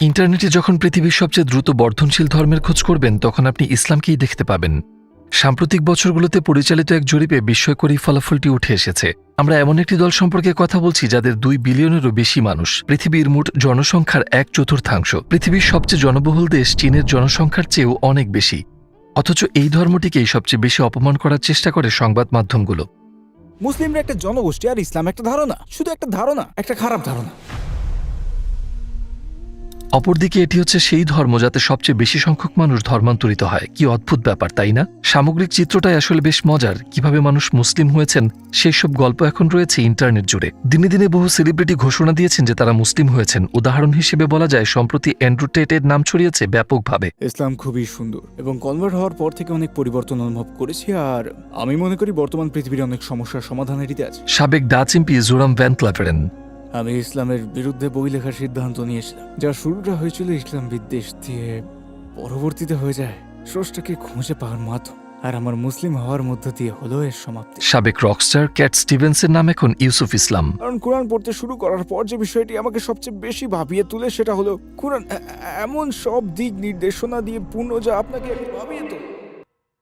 ইন্টারনেটে যখন পৃথিবীর সবচেয়ে দ্রুত বর্ধনশীল ধর্মের খোঁজ করবেন তখন আপনি ইসলামকেই দেখতে পাবেন। সাম্প্রতিক বছরগুলোতে পরিচালিত এক জরিপে বিস্ময়করী ফলাফলটি উঠে এসেছে। আমরা এমন একটি দল সম্পর্কে কথা বলছি যাদের 2 বিলিয়নেরও বেশি মানুষ, পৃথিবীর মোট জনসংখ্যার 1/4। পৃথিবীর সবচেয়ে জনবহুল দেশ চীনের জনসংখ্যার চেয়েও অনেক বেশি। অথচ এই ধর্মটিকেই সবচেয়ে বেশি অপমান করার চেষ্টা করে সংবাদ মাধ্যমগুলো। মুসলিমরা একটা জনগোষ্ঠী আর ইসলাম একটা ধারণা, শুধু একটা ধারণা, একটা খারাপ ধারণা। অপরদিকে এটি হচ্ছে সেই ধর্ম যাতে সবচেয়ে বেশি সংখ্যক মানুষ ধর্মান্তরিত হয়। কি অদ্ভুত ব্যাপার, তাই না? সামগ্রিক চিত্রটাই আসলে বেশ মজার। কিভাবে মানুষ মুসলিম হয়েছেন সেই সব গল্প এখন রয়েছে ইন্টারনেট জুড়ে। দিনে দিনে বহু সেলিব্রিটি ঘোষণা দিয়েছেন যে তারা মুসলিম হয়েছেন। উদাহরণ হিসেবে বলা যায়, সম্প্রতি অ্যান্ড্রু টেটের নাম ছড়িয়েছে ব্যাপকভাবে। ইসলাম খুবই সুন্দর এবং কনভার্ট হওয়ার পর থেকে অনেক পরিবর্তন অনুভব করেছি, আর আমি মনে করি বর্তমান পৃথিবীর অনেক সমস্যার সমাধানের রীতি আছে। সাবেক ডাচ এমপি জোরাম ভ্যান ক্লাভেরেন: আমি ইসলামের বিরুদ্ধে বই লেখার সিদ্ধান্ত নিয়েছিলাম, যার শুরুটা হয়েছিল ইসলাম বিদ্বেষ দিয়ে, পরবর্তীতে হয়ে যায় স্রষ্টাকে খুঁজে পাওয়ার মাধ্যম, আর আমার মুসলিম হওয়ার মধ্য দিয়ে হলো এর সমাপ্তি। সাবেক রকস্টার ক্যাট স্টিভেন্সের নাম এখন ইউসুফ ইসলাম। কারণ কোরআন পড়তে শুরু করার পর যে বিষয়টি আমাকে সবচেয়ে বেশি ভাবিয়ে তুলে সেটা হলো কোরআন এমন সব দিক নির্দেশনা দিয়ে পূর্ণ যা আপনাকে ভাবিয়ে তোলে।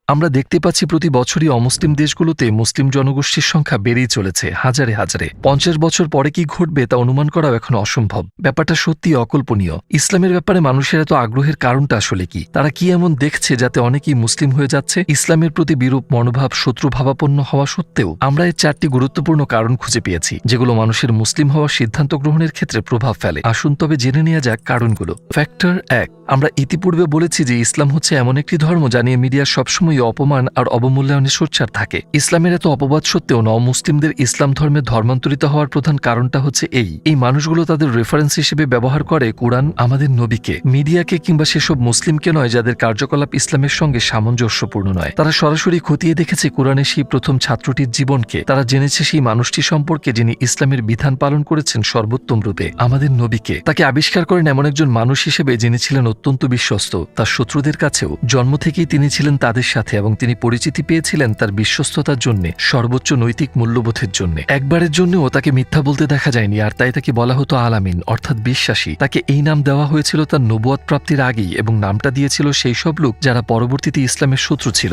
আমরা দেখতে পাচ্ছি প্রতি বছরই অমুসলিম দেশগুলোতে মুসলিম জনগোষ্ঠীর সংখ্যা বেড়েই চলেছে হাজারে হাজারে। 50 বছর পরে কি ঘটবে তা অনুমান করাও এখন অসম্ভব। ব্যাপারটা সত্যি অকল্পনীয়। ইসলামের ব্যাপারে মানুষের এত আগ্রহের কারণটা আসলে কি? তারা কি এমন দেখছে যাতে অনেকেই মুসলিম হয়ে যাচ্ছে? ইসলামের প্রতি বিরূপ মনোভাব, শত্রুভাবাপন্ন হওয়া সত্ত্বেও আমরা এর 4টি গুরুত্বপূর্ণ কারণ খুঁজে পেয়েছি, যেগুলো মানুষের মুসলিম হওয়ার সিদ্ধান্ত গ্রহণের ক্ষেত্রে প্রভাব ফেলে। আসুন তবে জেনে নেওয়া যাক কারণগুলো। ফ্যাক্টর 1। আমরা ইতিপূর্বে বলেছি যে ইসলাম হচ্ছে এমন একটি ধর্ম যা নিয়ে মিডিয়া সবসময় অপমান আর অবমূল্যায়নের সোচ্চার থাকে। ইসলামের এত অপবাদ সত্ত্বেও মুসলিমদের ইসলাম ধর্মে ধর্মান্তরিত হওয়ার প্রধান কারণটা হচ্ছে এই মানুষগুলো তাদের রেফারেন্স হিসেবে ব্যবহার করে কুরআন, আমাদের নবীকে, মিডিয়াকে কিংবা সেসব মুসলিমকে নয় যাদের কার্যকলাপ ইসলামের সঙ্গে সামঞ্জস্যপূর্ণ নয়। তারা সরাসরি খতিয়ে দেখেছে কোরআনের সেই প্রথম ছাত্রটির জীবনকে। তারা জেনেছে সেই মানুষটি সম্পর্কে যিনি ইসলামের বিধান পালন করেছেন সর্বোত্তম রূপে, আমাদের নবীকে। তাকে আবিষ্কার করেন এমন একজন মানুষ হিসেবে যিনি ছিলেন অত্যন্ত বিশ্বস্ত। তার শত্রুদের কাছেও জন্ম থেকেই তিনি ছিলেন তাদের সাথে, এবং তিনি পরিচিতি পেয়েছিলেন তার বিশ্বস্ততার জন্য, সর্বোচ্চ নৈতিক মূল্যবোধের জন্য। একবারের জন্যও তাকে মিথ্যা বলতে দেখা যায়নি, আর তাই তাকে বলা হতো আলামিন, অর্থাৎ বিশ্বাসী। তাকে এই নাম দেওয়া হয়েছিল তার নবুয়ত প্রাপ্তির আগেই, এবং নামটা দিয়েছিল সেই সব লোক যারা পরবর্তীতে ইসলামের শত্রু ছিল।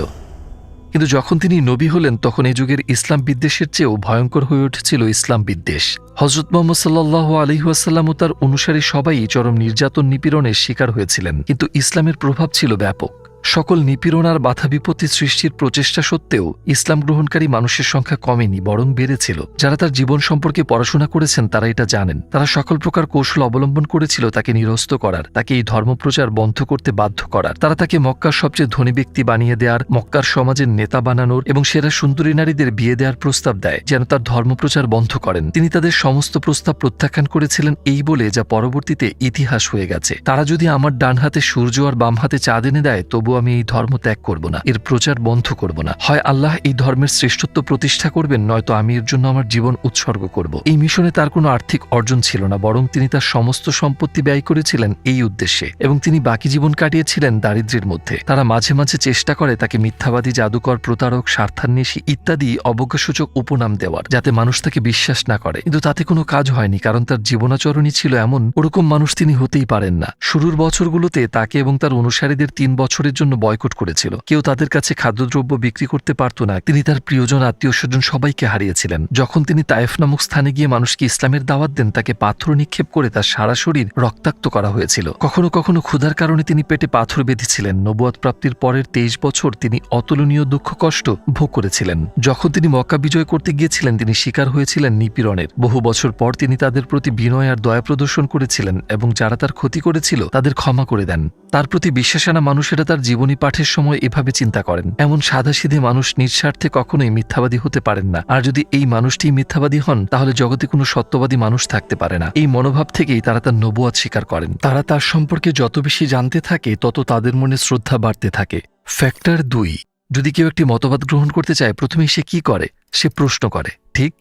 কিন্তু যখন তিনি নবী হলেন তখন এই যুগের ইসলাম বিদ্বেষের চেয়েও ভয়ঙ্কর হয়ে উঠেছিল ইসলাম বিদ্বেষ। হযরত মুহাম্মদ সাল্লাল্লাহু আলাইহি ওয়াসাল্লাম ও তার অনুসারী সবাই চরম নির্যাতন নিপীড়নের শিকার হয়েছিলেন, কিন্তু ইসলামের প্রভাব ছিল ব্যাপক। সকল নিপীড়ন আর বাধা বিপত্তি সৃষ্টির প্রচেষ্টা সত্ত্বেও ইসলাম গ্রহণকারী মানুষের সংখ্যা কমেনি, বরং বেড়েছিল। যারা তার জীবন সম্পর্কে পড়াশোনা করেছেন তারা এটা জানেন। তারা সকল প্রকার কৌশল অবলম্বন করেছিল তাকে নিরস্ত করার, তাকে এই ধর্মপ্রচার বন্ধ করতে বাধ্য করার। তারা তাকে মক্কার সবচেয়ে ধনী ব্যক্তি বানিয়ে দেওয়ার, মক্কার সমাজের নেতা বানানোর এবং সেরা সুন্দরী নারীদের বিয়ে দেওয়ার প্রস্তাব দেয় যেন তার ধর্মপ্রচার বন্ধ করেন। তিনি তাদের সমস্ত প্রস্তাব প্রত্যাখ্যান করেছিলেন এই বলে, যা পরবর্তীতে ইতিহাস হয়ে গেছে, তারা যদি আমার ডান হাতে সূর্য আর বাম হাতে চাঁদ এনে দেয় তবু আমি এই ধর্ম ত্যাগ করব না, এর প্রচার বন্ধ করব না। হয় আল্লাহ এই ধর্মের শ্রেষ্ঠত্ব প্রতিষ্ঠা করবেন, নয়তো আমি এর জন্য আমার জীবন উৎসর্গ করব। এই মিশনে তার কোনো আর্থিক অর্জন ছিল না, বরং তিনি তার সমস্ত সম্পত্তি ব্যয় করেছিলেন এই উদ্দেশ্যে, এবং তিনি বাকি জীবন কাটিয়েছিলেন দারিদ্র্যের মধ্যে। তারা মাঝে মাঝে চেষ্টা করে তাকে মিথ্যাবাদী, জাদুকর, প্রতারক, স্বার্থান্বেষী ইত্যাদি অবজ্ঞাসূচক উপনাম দেওয়ার, যাতে মানুষ তাকে বিশ্বাস না করে। কিন্তু তাতে কোনো কাজ হয়নি, কারণ তার জীবনাচরণই ছিল এমন, ওরকম মানুষ তিনি হতেই পারেন না। শুরুর বছরগুলোতে তাকে এবং তার অনুসারীদের 3 বছরের জন্য বয়কট করেছিল। কেউ তাদের কাছে খাদ্যদ্রব্য বিক্রি করতে পারত না। তিনি তার প্রিয়জন, আত্মীয় স্বজন সবাইকে হারিয়েছিলেন। যখন তিনি তায়েফ নামক স্থানে গিয়ে মানুষকে ইসলামের দাওয়াত দেন, তাকে পাথর নিক্ষেপ করে তার সারা শরীর রক্তাক্ত করা হয়েছিল। কখনো কখনো ক্ষুধার কারণে তিনি পেটে পাথর বেঁধেছিলেন। নবুয়ত প্রাপ্তির পরের 23 বছর তিনি অতুলনীয় দুঃখ কষ্ট ভোগ করেছিলেন। যখন তিনি মক্কা বিজয় করতে গিয়েছিলেন তিনি শিকার হয়েছিলেন নিপীড়নের। বহু বছর পর তিনি তাদের প্রতি বিনয় আর দয়া প্রদর্শন করেছিলেন, এবং যারা তার ক্ষতি করেছিল তাদের ক্ষমা করে দেন। তার প্রতি বিশ্বাসানা মানুষেরা তার জীবনী পাঠের সময় এভাবে চিন্তা করেন, এমন সাদাসিধে মানুষ নিঃস্বার্থে কখনোই মিথ্যাবাদী হতে পারেন না, আর যদি এই মানুষটি মিথ্যাবাদী হন তাহলে জগতে কোনো সত্যবাদী মানুষ থাকতে পারে না। এই মনোভাব থেকেই তারা তার নবুয়ত স্বীকার করেন। তারা তার সম্পর্কে যত বেশি জানতে থাকে তত তাদের মনে শ্রদ্ধা বাড়তে থাকে। ফ্যাক্টর 2। যদি কেউ একটি মতবাদ গ্রহণ করতে চায় প্রথমেই সে কি করে? সে প্রশ্ন করে, ঠিক?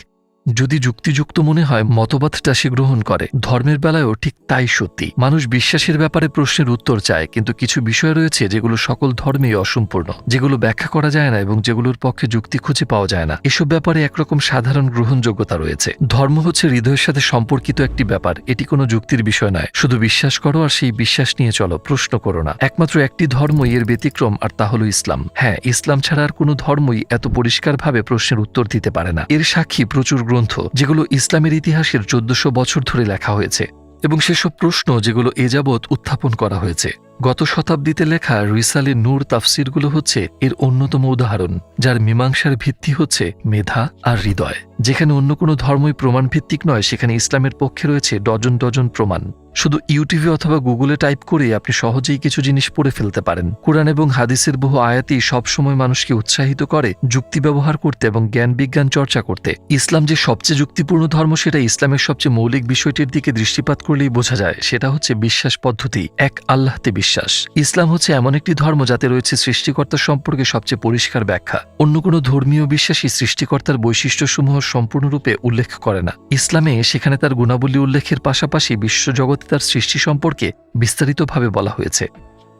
যদি যুক্তিযুক্ত মনে হয় মতবাদটা সে গ্রহণ করে। ধর্মের বেলায়ও ঠিক তাই সত্যি। মানুষ বিশ্বাসের ব্যাপারে প্রশ্নের উত্তর চায়, কিন্তু কিছু বিষয় রয়েছে যেগুলো সকল ধর্মেই অসম্পূর্ণ, যেগুলো ব্যাখ্যা করা যায় না এবং যেগুলোর পক্ষে যুক্তি খুঁজে পাওয়া যায় না। এসব ব্যাপারে একরকম সাধারণ গ্রহণযোগ্যতা রয়েছে। ধর্ম হচ্ছে হৃদয়ের সাথে সম্পর্কিত একটি ব্যাপার। এটি কোনো যুক্তির বিষয় নয়। শুধু বিশ্বাস করো আর সেই বিশ্বাস নিয়ে চলো, প্রশ্ন করো না। একমাত্র একটি ধর্মই এর ব্যতিক্রম, আর তা হলো ইসলাম। হ্যাঁ, ইসলাম ছাড়া আর কোনো ধর্মই এত পরিষ্কারভাবে প্রশ্নের উত্তর দিতে পারে না। এর সাক্ষী প্রচুর গ্রন্থ, যেগুলো ইসলামের ইতিহাসের 1400 বছর ধরে লেখা হয়েছে, এবং সেসব প্রশ্ন যেগুলো এ যাবৎ উত্থাপন করা হয়েছে। গত শতাব্দীতে লেখা রিসালে নূর তাফসিরগুলো হচ্ছে এর অন্যতম উদাহরণ, যার মীমাংসার ভিত্তি হচ্ছে মেধা আর হৃদয়। যেখানে অন্য কোনো ধর্মই প্রমাণ ভিত্তিক নয়, সেখানে ইসলামের পক্ষে রয়েছে ডজন ডজন প্রমাণ। শুধু ইউটিউবে অথবা গুগলে টাইপ করে আপনি সহজেই কিছু জিনিস পড়ে ফেলতে পারেন। কুরআন এবং হাদিসের বহু আয়াতই সবসময় মানুষকে উৎসাহিত করে যুক্তি ব্যবহার করতে এবং জ্ঞান বিজ্ঞান চর্চা করতে। ইসলাম যে সবচেয়ে যুক্তিপূর্ণ ধর্ম, সেটা ইসলামের সবচেয়ে মৌলিক বিষয়টির দিকে দৃষ্টিপাত করলেই বোঝা যায়। সেটা হচ্ছে বিশ্বাস পদ্ধতি, এক আল্লাহতে বিশ্বাস। ইসলাম হচ্ছে এমন একটি ধর্ম যাতে রয়েছে সৃষ্টিকর্তা সম্পর্কে সবচেয়ে পরিষ্কার ব্যাখ্যা। অন্য কোনো ধর্মীয় বিশ্বাসী সৃষ্টিকর্তার বৈশিষ্ট্যসমূহ সম্পূর্ণরূপে উল্লেখ করে না। ইসলামে সেখানে তার গুণাবলী উল্লেখের পাশাপাশি বিশ্বজগতে তার সৃষ্টি সম্পর্কে বিস্তারিতভাবে বলা হয়েছে।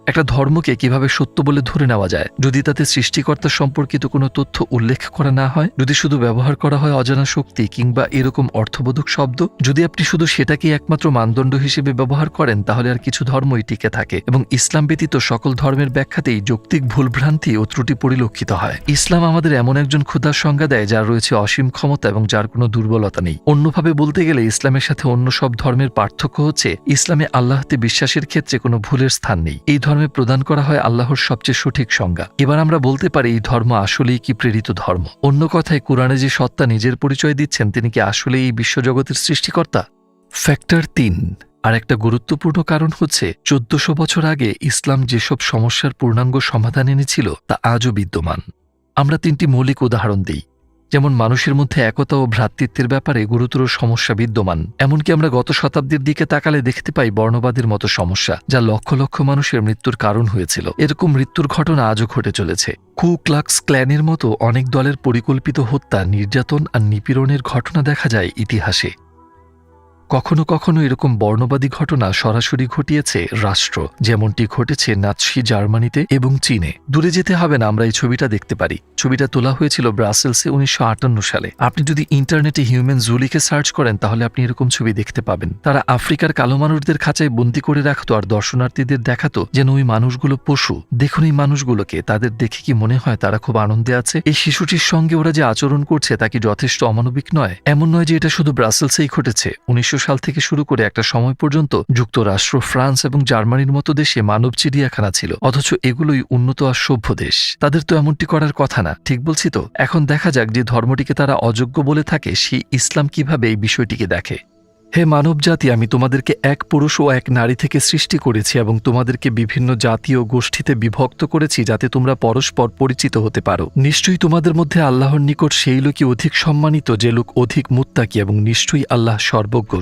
একটা ধর্মকে কিভাবে সত্য বলে ধরে নেওয়া যায় যদি তাতে সৃষ্টিকর্তা সম্পর্কিত কোনো তথ্য উল্লেখ করা না হয়, যদি শুধু ব্যবহার করা হয় অজানা শক্তি কিংবা এরকম অর্থবোধক শব্দ, যদি আপনি শুধু সেটাকেই একমাত্র মানদণ্ড হিসেবে ব্যবহার করেন, তাহলে আর কিছু ধর্মই টিকে থাকে এবং ইসলাম ব্যতীত সকল ধর্মের ব্যাখ্যাতেই যৌক্তিক ভুলভ্রান্তি ও ত্রুটি পরিলক্ষিত হয়। ইসলাম আমাদের এমন একজন খোদার সংজ্ঞা দেয় যার রয়েছে অসীম ক্ষমতা এবং যার কোনো দুর্বলতা নেই। অন্যভাবে বলতে গেলে ইসলামের সাথে অন্য সব ধর্মের পার্থক্য হচ্ছে ইসলামে আল্লাহতে বিশ্বাসের ক্ষেত্রে কোনো ভুলের স্থান নেই। এই ধর্মে প্রদান করা হয় আল্লাহর সবচেয়ে সঠিক সংজ্ঞা। এবার আমরা বলতে পারি এই ধর্ম আসলেই কি প্রেরিত ধর্ম? অন্য কথায়, কুরআনে যে সত্তা নিজের পরিচয় দিচ্ছেন, তিনি কি আসলেই এই বিশ্বজগতের সৃষ্টিকর্তা? ফ্যাক্টর 3। আর একটা গুরুত্বপূর্ণ কারণ হচ্ছে 1400 বছর আগে ইসলাম যেসব সমস্যার পূর্ণাঙ্গ সমাধান এনেছিল তা আজও বিদ্যমান। আমরা 3টি মৌলিক উদাহরণ দিই। যেমন মানুষের মধ্যে একতা ও ভ্রাতৃত্বের ব্যাপারে গুরুতর সমস্যা বিদ্যমান। এমনকি আমরা গত শতাব্দীর দিকে তাকালে দেখতে পাই বর্ণবাদের মতো সমস্যা, যা লক্ষ লক্ষ মানুষের মৃত্যুর কারণ হয়েছিল। এরকম মৃত্যুর ঘটনা আজও ঘটে চলেছে। কু ক্লাক্স ক্ল্যানের মতো অনেক দলের পরিকল্পিত হত্যা, নির্যাতন আর নিপীড়নের ঘটনা দেখা যায় ইতিহাসে। কখনো কখনো এরকম বর্ণবাদী ঘটনা সরাসরি ঘটিয়েছে রাষ্ট্র, যেমনটি ঘটেছে নাৎসি জার্মানিতে এবং চীনে। দূরে যেতে হবে না, আমরা এই ছবিটা দেখতে পারি। ছবিটা তোলা হয়েছিল ব্রাসেলসে 1958 সালে। আপনি যদি ইন্টারনেটে হিউম্যান জু লিখে সার্চ করেন, তাহলে আপনি এরকম ছবি দেখতে পাবেন। তারা আফ্রিকার কালো মানুষদের খাঁচায় বন্দী করে রাখতো আর দর্শনার্থীদের দেখাতো যেন ওই মানুষগুলো পশু। দেখুন এই মানুষগুলোকে, তাদের দেখে কি মনে হয় তারা খুব আনন্দে আছে? এই শিশুটির সঙ্গে ওরা যে আচরণ করছে তা কি যথেষ্ট অমানবিক নয়? এমন নয় যে এটা শুধু ব্রাসেলসেই ঘটেছে। 1900 সাল থেকে শুরু করে একটা সময় পর্যন্ত যুক্তরাষ্ট্র, ফ্রান্স এবং জার্মানির মতো দেশে মানব চিড়িয়াখানা ছিল, অথচ এগুলোই উন্নত আর সভ্য দেশ। তাদের তো এমনটি করার কথা না, ঠিক বলছি তো? এখন দেখা যাক যে ধর্মটিকে তারা অযোগ্য বলে থাকে, সেই ইসলাম কিভাবে এই বিষয়টিকে দেখে। হে মানব জাতি, আমি তোমাদেরকে এক পুরুষ ও এক নারী থেকে সৃষ্টি করেছি এবং তোমাদেরকে বিভিন্ন জাতি ও গোষ্ঠীতে বিভক্ত করেছি যাতে তোমরা পরস্পর পরিচিত হতে পারো। নিশ্চয়ই তোমাদের মধ্যে আল্লাহর নিকট সেই লোকই অধিক সম্মানিত যে লোক অধিক মুত্তাকি, এবং নিশ্চয়ই আল্লাহ সর্বজ্ঞ।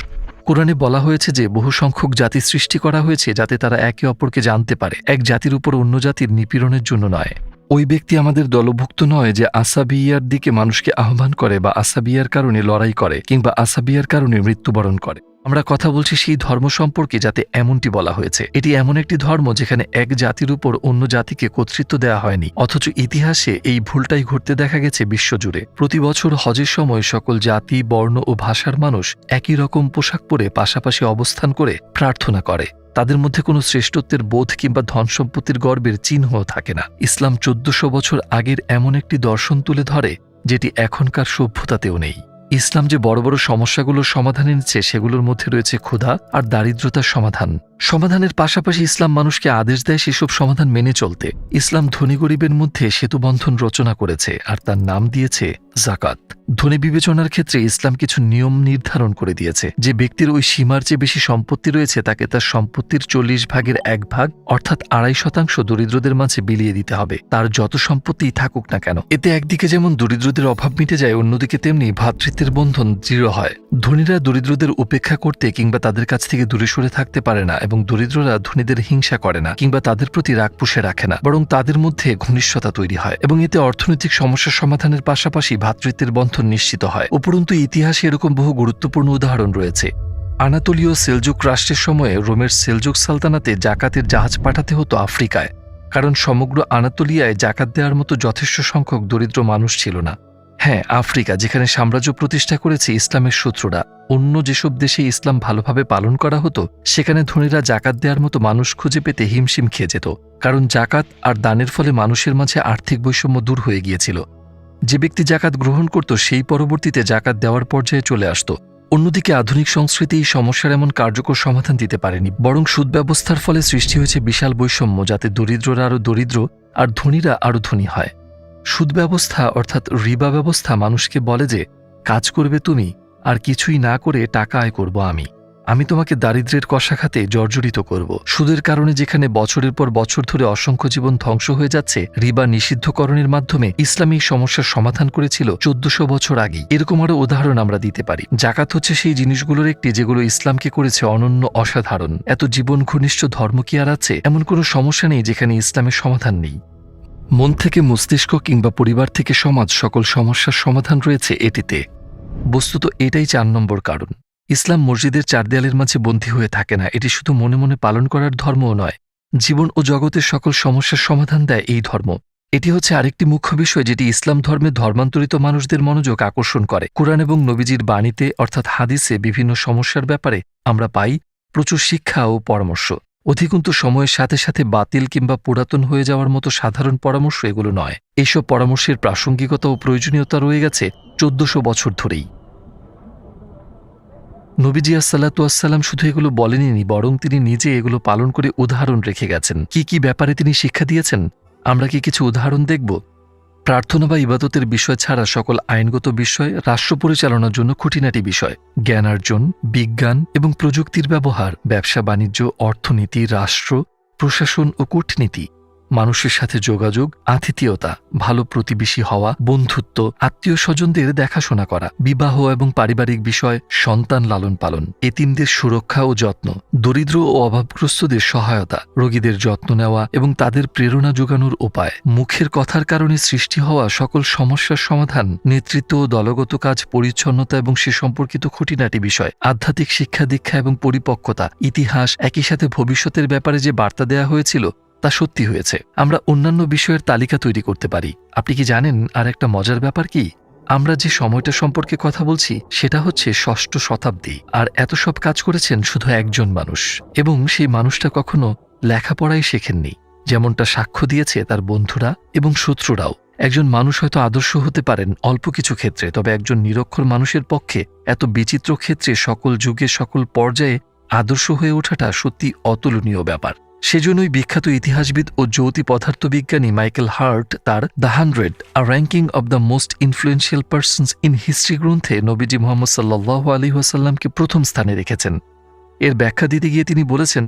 কোরআনে বলা হয়েছে যে বহু সংখ্যক জাতি সৃষ্টি করা হয়েছে যাতে তারা একে অপরকে জানতে পারে, এক জাতির উপর অন্য জাতির নিপীড়নের জন্য নয়। ওই ব্যক্তি আমাদের দলভুক্ত নয় যে আসাবিয়ার দিকে মানুষকে আহ্বান করে বা আসাবিয়ার কারণে লড়াই করে কিংবা আসাবিয়ার কারণে মৃত্যুবরণ করে। আমরা কথা বলছি সেই ধর্ম সম্পর্কে যাতে এমনটি বলা হয়েছে। এটি এমন একটি ধর্ম যেখানে এক জাতির উপর অন্য জাতিকে কর্তৃত্ব দেওয়া হয়নি, অথচ ইতিহাসে এই ভুলটাই ঘটতে দেখা গেছে বিশ্বজুড়ে। প্রতি বছর হজের সময় সকল জাতি, বর্ণ ও ভাষার মানুষ একই রকম পোশাক পরে পাশাপাশি অবস্থান করে প্রার্থনা করে। তাদের মধ্যে কোনো শ্রেষ্ঠত্বের বোধ কিংবা ধন সম্পত্তির গর্বের চিহ্নও থাকে না। ইসলাম 1400 বছর আগের এমন একটি দর্শন তুলে ধরে যেটি এখনকার সভ্যতাতেও নেই। ইসলাম যে বড় বড় সমস্যাগুলোর সমাধান এনেছে, সেগুলোর মধ্যে রয়েছে ক্ষুধা আর দারিদ্রতার সমাধানের পাশাপাশি ইসলাম মানুষকে আদেশ দেয় সেসব সমাধান মেনে চলতে। ইসলাম ধনী গরিবের মধ্যে সেতুবন্ধন রচনা করেছে আর তার নাম দিয়েছে যাকাত। ধনী বিবেচনার ক্ষেত্রে ইসলাম কিছু নিয়ম নির্ধারণ করে দিয়েছে। যে ব্যক্তির ওই সীমার চেয়ে বেশি সম্পত্তি রয়েছে তাকে তার সম্পত্তির 40 ভাগের 1 ভাগ অর্থাৎ 2.5% দরিদ্রদের মাঝে বিলিয়ে দিতে হবে, তার যত সম্পত্তিই থাকুক না কেন। এতে একদিকে যেমন দরিদ্রদের অভাব মিটে যায়, অন্যদিকে তেমনি ভ্রাতৃত্বের বন্ধন দৃঢ় হয়। ধনীরা দরিদ্রদের উপেক্ষা করতে কিংবা তাদের কাছ থেকে দূরে সরে থাকতে পারে না এবং দরিদ্ররা ধনীদের হিংসা করে না কিংবা তাদের প্রতি রাগ পুষে রাখে না, বরং তাদের মধ্যে ঘনিষ্ঠতা তৈরি হয় এবং এতে অর্থনৈতিক সমস্যার সমাধানের পাশাপাশি ভ্রাতৃত্বের বন্ধন নিশ্চিত হয়। উপরন্তু ইতিহাসে এরকম বহু গুরুত্বপূর্ণ উদাহরণ রয়েছে। আনাতোলীয় সেলজুক রাষ্ট্রের সময়ে রোমের সেলজুক সালতানাতে জাকাতের জাহাজ পাঠাতে হতো আফ্রিকায়, কারণ সমগ্র আনাতোলিয়ায় জাকাত দেওয়ার মতো যথেষ্ট সংখ্যক দরিদ্র মানুষ ছিল না। হ্যাঁ, আফ্রিকা, যেখানে সাম্রাজ্য প্রতিষ্ঠা করেছে ইসলামের শত্রুরা। অন্য যেসব দেশে ইসলাম ভালোভাবে পালন করা হতো সেখানে ধনীরা জাকাত দেওয়ার মতো মানুষ খুঁজে পেতে হিমশিম খেয়ে যেত, কারণ জাকাত আর দানের ফলে মানুষের মাঝে আর্থিক বৈষম্য দূর হয়ে গিয়েছিল। যে ব্যক্তি জাকাত গ্রহণ করত সেই পরবর্তীতে জাকাত দেওয়ার পর্যায়ে চলে আসত। অন্যদিকে আধুনিক সংস্কৃতি এই সমস্যার এমন কার্যকর সমাধান দিতে পারেনি, বরং সুদ ব্যবস্থার ফলে সৃষ্টি হয়েছে বিশাল বৈষম্য, যাতে দরিদ্ররা আরও দরিদ্র আর ধনীরা আরও ধনী হয়। সুদ ব্যবস্থা অর্থাৎ রিবা ব্যবস্থা মানুষকে বলে যে কাজ করবে তুমি, আর কিছুই না করে টাকা আয় করব আমি তোমাকে দারিদ্র্যের কষাঘাতে জর্জরিত করব। সুদের কারণে যেখানে বছরের পর বছর ধরে অসংখ্য জীবন ধ্বংস হয়ে যাচ্ছে, রিবা নিষিদ্ধকরণের মাধ্যমে ইসলাম এই সমস্যার সমাধান করেছিল 1400 বছর আগেই। এরকম আরও উদাহরণ আমরা দিতে পারি। জাকাত হচ্ছে সেই জিনিসগুলোর একটি যেগুলো ইসলামকে করেছে অনন্য, অসাধারণ। এত জীবন ঘনিষ্ঠ ধর্ম কি আর আছে? এমন কোনো সমস্যা নেই যেখানে ইসলামের সমাধান নেই। মন থেকে মস্তিষ্ক কিংবা পরিবার থেকে সমাজ, সকল সমস্যার সমাধান রয়েছে এটিতে। বস্তুত এটাই 4 নম্বর কারণ। ইসলাম মসজিদের 4 দেয়ালের মাঝে বন্দী হয়ে থাকে না। এটি শুধু মনে মনে পালন করার ধর্মও নয়, জীবন ও জগতের সকল সমস্যার সমাধান দেয় এই ধর্ম। এটি হচ্ছে আরেকটি মুখ্য বিষয় যেটি ইসলাম ধর্মে ধর্মান্তরিত মানুষদের মনোযোগ আকর্ষণ করে। কুরআন এবং নবীজির বাণীতে অর্থাৎ হাদিসে বিভিন্ন সমস্যার ব্যাপারে আমরা পাই প্রচুর শিক্ষা ও পরামর্শ। অধিকন্তু সময়ের সাথে সাথে বাতিল কিংবা পুরাতন হয়ে যাওয়ার মতো সাধারণ পরামর্শ এগুলো নয়। এইসব পরামর্শের প্রাসঙ্গিকতা ও প্রয়োজনীয়তা রয়ে গেছে 1400 বছর ধরেই। নবীজি আসসালাতু আসসালাম শুধু এগুলো বলেননি, বরং তিনি নিজে এগুলো পালন করে উদাহরণ রেখে গেছেন। কি কি ব্যাপারে তিনি শিক্ষা দিয়েছেন আমরা কি কিছু উদাহরণ দেখব? প্রার্থনা বা ইবাদতের বিষয় ছাড়া সকল আইনগত বিষয়, রাষ্ট্র পরিচালনার জন্য খুঁটিনাটি বিষয়, জ্ঞানার্জন, বিজ্ঞান এবং প্রযুক্তির ব্যবহার, ব্যবসা বাণিজ্য, অর্থনীতি, রাষ্ট্র প্রশাসন ও কূটনীতি, মানুষের সাথে যোগাযোগ, আতিথেয়তা, ভালো প্রতিবেশী হওয়া, বন্ধুত্ব, আত্মীয় স্বজনদের দেখাশোনা করা, বিবাহ এবং পারিবারিক বিষয়, সন্তান লালন পালন, এতিমদের সুরক্ষা ও যত্ন, দরিদ্র ও অভাবগ্রস্তদের সহায়তা, রোগীদের যত্ন নেওয়া এবং তাদের প্রেরণা যোগানোর উপায়, মুখের কথার কারণে সৃষ্টি হওয়া সকল সমস্যার সমাধান, নেতৃত্ব ও দলগত কাজ, পরিচ্ছন্নতা এবং সে সম্পর্কিত খুঁটিনাটি বিষয়, আধ্যাত্মিক শিক্ষা দীক্ষা এবং পরিপক্কতা, ইতিহাস, একই সাথে ভবিষ্যতের ব্যাপারে যে বার্তা দেয়া হয়েছিল তা সত্যি হয়েছে। আমরা অন্যান্য বিষয়ের তালিকা তৈরি করতে পারি। আপনি কি জানেন আর একটা মজার ব্যাপার কি? আমরা যে সময়টা সম্পর্কে কথা বলছি সেটা হচ্ছে 6ষ্ঠ শতাব্দী, আর এত সব কাজ করেছেন শুধু একজন মানুষ, এবং সেই মানুষটা কখনো লেখাপড়াই শেখেননি, যেমনটা সাক্ষ্য দিয়েছে তার বন্ধুরা এবং শত্রুরাও। একজন মানুষ হয়তো আদর্শ হতে পারেন অল্প কিছু ক্ষেত্রে, তবে একজন নিরক্ষর মানুষের পক্ষে এত বিচিত্র ক্ষেত্রে সকল যুগে সকল পর্যায়ে আদর্শ হয়ে ওঠাটা সত্যি অতুলনীয় ব্যাপার। সেজন্যই বিখ্যাত ইতিহাসবিদ ও জ্যোতি পদার্থবিজ্ঞানী মাইকেল হার্ট তার the 100 a ranking of the most influential persons in history গ্রন্থে নবীজি মুহাম্মদ সাল্লাল্লাহু আলাইহি ওয়াসাল্লামকে প্রথম স্থানে রেখেছেন। এর ব্যাখ্যা দিতে গিয়ে তিনি বলেছেন,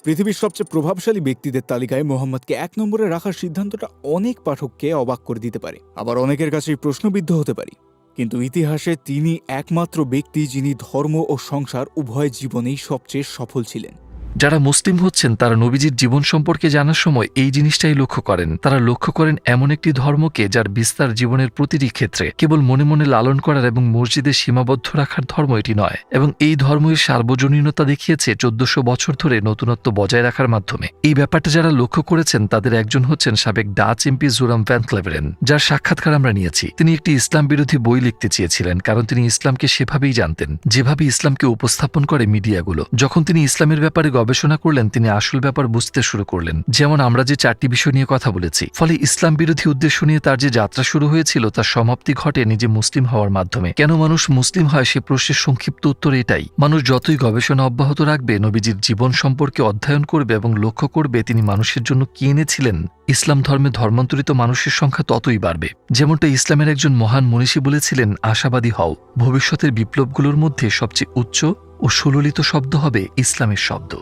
পৃথিবীর সবচেয়ে প্রভাবশালী ব্যক্তিদের তালিকায় মোহাম্মদকে 1 নম্বরে রাখার সিদ্ধান্তটা অনেক পাঠককে অবাক করে দিতে পারে, আবার অনেকের কাছেই প্রশ্নবিদ্ধ হতে পারে। কিন্তু ইতিহাসে তিনি একমাত্র ব্যক্তি যিনি ধর্ম ও সংসার উভয় জীবনেই সবচেয়ে সফল ছিলেন। যারা মুসলিম হচ্ছেন তারা নবীজির জীবন সম্পর্কে জানার সময় এই জিনিসটাই লক্ষ্য করেন। তারা লক্ষ্য করেন এমন একটি ধর্মকে যার বিস্তার জীবনের প্রতিটি ক্ষেত্রে কেবল মনে মনে লালন করার এবং মসজিদে সীমাবদ্ধ রাখার ধর্ম এটি নয়, এবং এই ধর্মের সার্বজনীনতা দেখিয়েছে 1400 বছর ধরে নতুনত্ব বজায় রাখার মাধ্যমে। এই ব্যাপারটা যারা লক্ষ্য করেছেন তাদের একজন হচ্ছেন সাবেক ডাচ এমপি জোরাম ভ্যান ক্লেভেরেন, যার সাক্ষাৎকার আমরা নিয়েছি। তিনি একটি ইসলাম বিরোধী বই লিখতে চেয়েছিলেন, কারণ তিনি ইসলামকে সেভাবেই জানতেন যেভাবে ইসলামকে উপস্থাপন করে মিডিয়াগুলো। যখন তিনি ইসলামের ব্যাপারে গবেষণা করলেন তিনি আসল ব্যাপার বুঝতে শুরু করলেন, যেমন আমরা যে 4টি বিষয় নিয়ে কথা বলেছি। ফলে ইসলাম বিরোধী উদ্দেশ্য নিয়ে তার যে যাত্রা শুরু হয়েছিল তার সমাপ্তি ঘটে নিজে মুসলিম হওয়ার মাধ্যমে। কেন মানুষ মুসলিম হয় সে প্রশ্নের সংক্ষিপ্ত উত্তর এটাই, মানুষ যতই গবেষণা অব্যাহত রাখবে, নবীজির জীবন সম্পর্কে অধ্যয়ন করবে এবং লক্ষ্য করবে তিনি মানুষের জন্য কি এনেছিলেন, ইসলাম ধর্মে ধর্মান্তরিত মানুষের সংখ্যা ততই বাড়বে। যেমনটা ইসলামের একজন মহান মনীষী বলেছিলেন, আশাবাদী হও, ভবিষ্যতের বিপ্লবগুলোর মধ্যে সবচেয়ে উচ্চ ও সুললিত শব্দ হবে ইসলামের শব্দ।